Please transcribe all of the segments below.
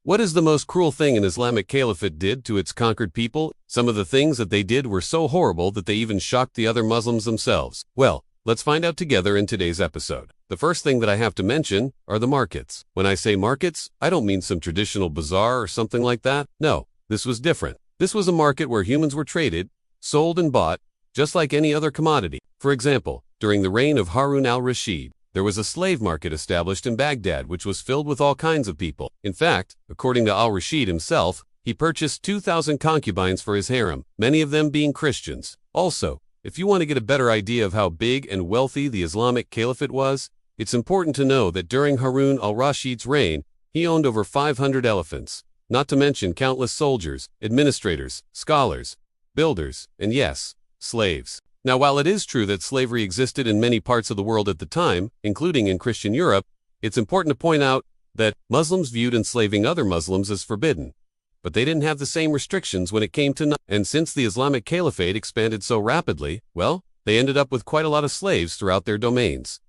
What is the most cruel thing an Islamic caliphate did to its conquered people? Some of the things that they did were so horrible that they even shocked the other Muslims themselves. Well, let's find out together in today's episode. The first thing that I have to mention are the markets. When I say markets, I don't mean some traditional bazaar or something like that. No, this was different. This was a market where humans were traded, sold and bought, just like any other commodity. For example, during the reign of Harun al-Rashid, there was a slave market established in Baghdad which was filled with all kinds of people. In fact, according to al-Rashid himself, he purchased 2,000 concubines for his harem, many of them being Christians. Also, if you want to get a better idea of how big and wealthy the Islamic Caliphate was, it's important to know that during Harun al-Rashid's reign, he owned over 500 elephants, not to mention countless soldiers, administrators, scholars, builders, and yes, slaves. Now, while it is true that slavery existed in many parts of the world at the time, including in Christian Europe, it's important to point out that Muslims viewed enslaving other Muslims as forbidden. But they didn't have the same restrictions when it came to and since the Islamic Caliphate expanded so rapidly, well, they ended up with quite a lot of slaves throughout their domains.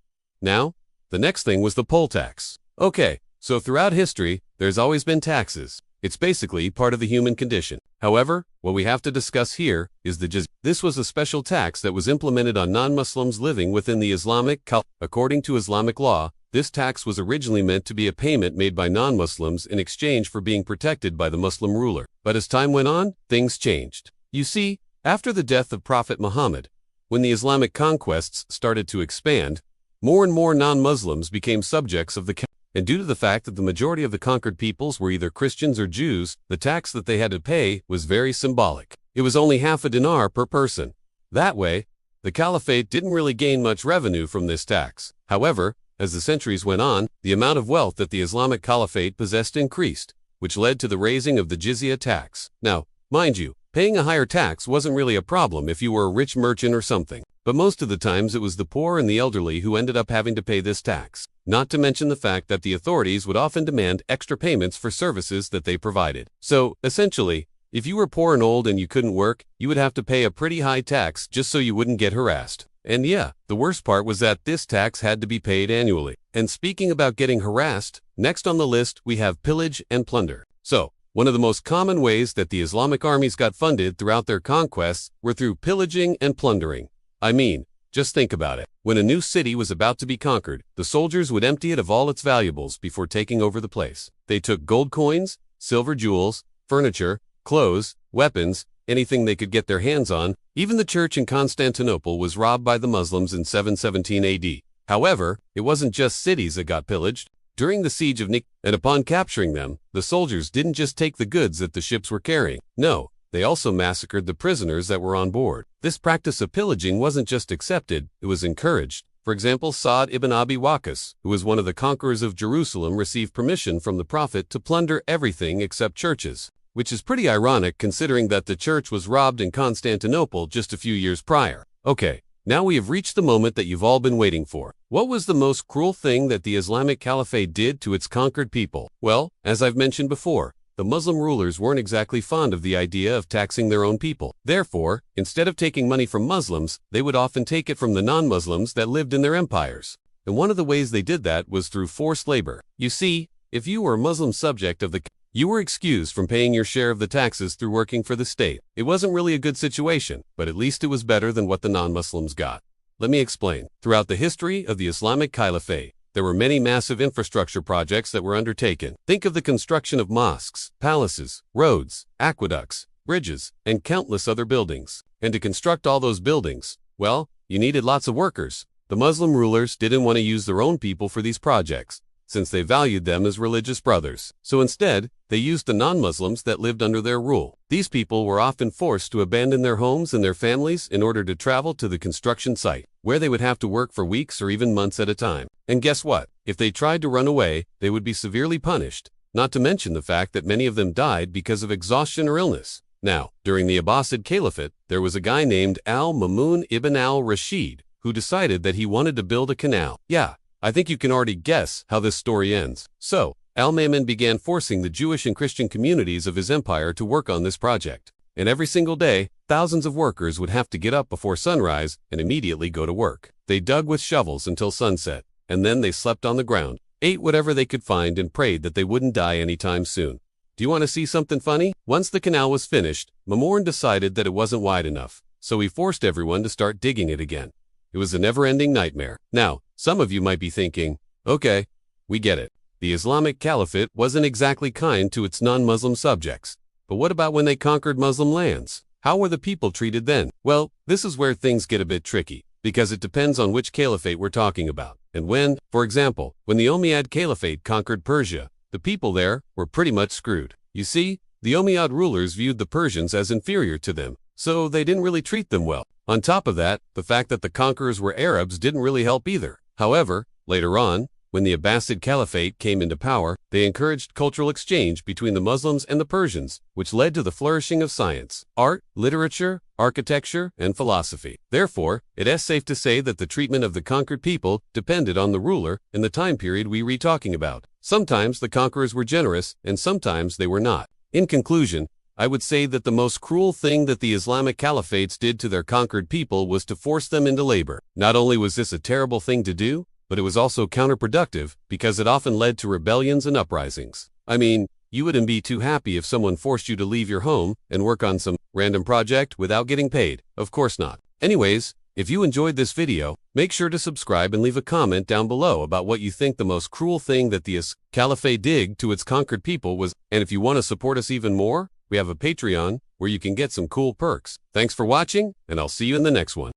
Now, the next thing was the poll tax. Okay, so throughout history, there's always been taxes. It's basically part of the human condition. However, what we have to discuss here is the jizya. This was a special tax that was implemented on non-Muslims living within the Islamic Caliphate. According to Islamic law, this tax was originally meant to be a payment made by non-Muslims in exchange for being protected by the Muslim ruler. But as time went on, things changed. You see, after the death of Prophet Muhammad, when the Islamic conquests started to expand, more and more non-Muslims became subjects of the Caliphate. And due to the fact that the majority of the conquered peoples were either Christians or Jews, the tax that they had to pay was very symbolic. It was only half a dinar per person. That way, the caliphate didn't really gain much revenue from this tax. However, as the centuries went on, the amount of wealth that the Islamic Caliphate possessed increased, which led to the raising of the jizya tax. Now, mind you, paying a higher tax wasn't really a problem if you were a rich merchant or something. But most of the times it was the poor and the elderly who ended up having to pay this tax. Not to mention the fact that the authorities would often demand extra payments for services that they provided. So, essentially, if you were poor and old and you couldn't work, you would have to pay a pretty high tax just so you wouldn't get harassed. And yeah, the worst part was that this tax had to be paid annually. And speaking about getting harassed, next on the list we have pillage and plunder. So, one of the most common ways that the Islamic armies got funded throughout their conquests were through pillaging and plundering. I mean, just think about it. When a new city was about to be conquered, the soldiers would empty it of all its valuables before taking over the place. They took gold coins, silver jewels, furniture, clothes, weapons, anything they could get their hands on. Even the church in Constantinople was robbed by the Muslims in 717 AD. However, it wasn't just cities that got pillaged. During the siege of Nicaea, and upon capturing them, the soldiers didn't just take the goods that the ships were carrying. No, they also massacred the prisoners that were on board. This practice of pillaging wasn't just accepted, it was encouraged. For example, Sa'd ibn Abi Waqqas, who was one of the conquerors of Jerusalem, received permission from the Prophet to plunder everything except churches, which is pretty ironic considering that the church was robbed in Constantinople just a few years prior. Okay, now we have reached the moment that you've all been waiting for. What was the most cruel thing that the Islamic Caliphate did to its conquered people? Well, as I've mentioned before, the Muslim rulers weren't exactly fond of the idea of taxing their own people. Therefore, instead of taking money from Muslims, they would often take it from the non-Muslims that lived in their empires. And one of the ways they did that was through forced labor. You see, if you were a Muslim subject of the you were excused from paying your share of the taxes through working for the state. It wasn't really a good situation, but at least it was better than what the non-Muslims got. Let me explain. Throughout the history of the Islamic Caliphate, there were many massive infrastructure projects that were undertaken. Think of the construction of mosques, palaces, roads, aqueducts, bridges, and countless other buildings. And to construct all those buildings, well, you needed lots of workers. The Muslim rulers didn't want to use their own people for these projects, since they valued them as religious brothers. So instead, they used the non-Muslims that lived under their rule. These people were often forced to abandon their homes and their families in order to travel to the construction site, where they would have to work for weeks or even months at a time. And guess what? If they tried to run away, they would be severely punished, not to mention the fact that many of them died because of exhaustion or illness. Now, during the Abbasid Caliphate, there was a guy named al-Mamun ibn al-Rashid who decided that he wanted to build a canal. Yeah, I think you can already guess how this story ends. So, al-Mamun began forcing the Jewish and Christian communities of his empire to work on this project. And every single day, thousands of workers would have to get up before sunrise and immediately go to work. They dug with shovels until sunset, and then they slept on the ground, ate whatever they could find, and prayed that they wouldn't die anytime soon. Do you want to see something funny? Once the canal was finished, Mamorn decided that it wasn't wide enough, so he forced everyone to start digging it again. It was a never-ending nightmare. Now, some of you might be thinking, okay, we get it. The Islamic Caliphate wasn't exactly kind to its non-Muslim subjects. But what about when they conquered Muslim lands? How were the people treated then? Well, this is where things get a bit tricky, because it depends on which caliphate we're talking about. And when, for example, when the Umayyad Caliphate conquered Persia, the people there were pretty much screwed. You see, the Umayyad rulers viewed the Persians as inferior to them, so they didn't really treat them well. On top of that, the fact that the conquerors were Arabs didn't really help either. However, later on, when the Abbasid Caliphate came into power, they encouraged cultural exchange between the Muslims and the Persians, which led to the flourishing of science, art, literature, architecture, and philosophy. Therefore, it is safe to say that the treatment of the conquered people depended on the ruler in the time period we were talking about. Sometimes the conquerors were generous, and sometimes they were not. In conclusion, I would say that the most cruel thing that the Islamic caliphates did to their conquered people was to force them into labor. Not only was this a terrible thing to do, but it was also counterproductive because it often led to rebellions and uprisings. I mean, you wouldn't be too happy if someone forced you to leave your home and work on some random project without getting paid. Of course not. Anyways, if you enjoyed this video, make sure to subscribe and leave a comment down below about what you think the most cruel thing that the Caliphate did to its conquered people was. And if you want to support us even more, we have a Patreon where you can get some cool perks. Thanks for watching, and I'll see you in the next one.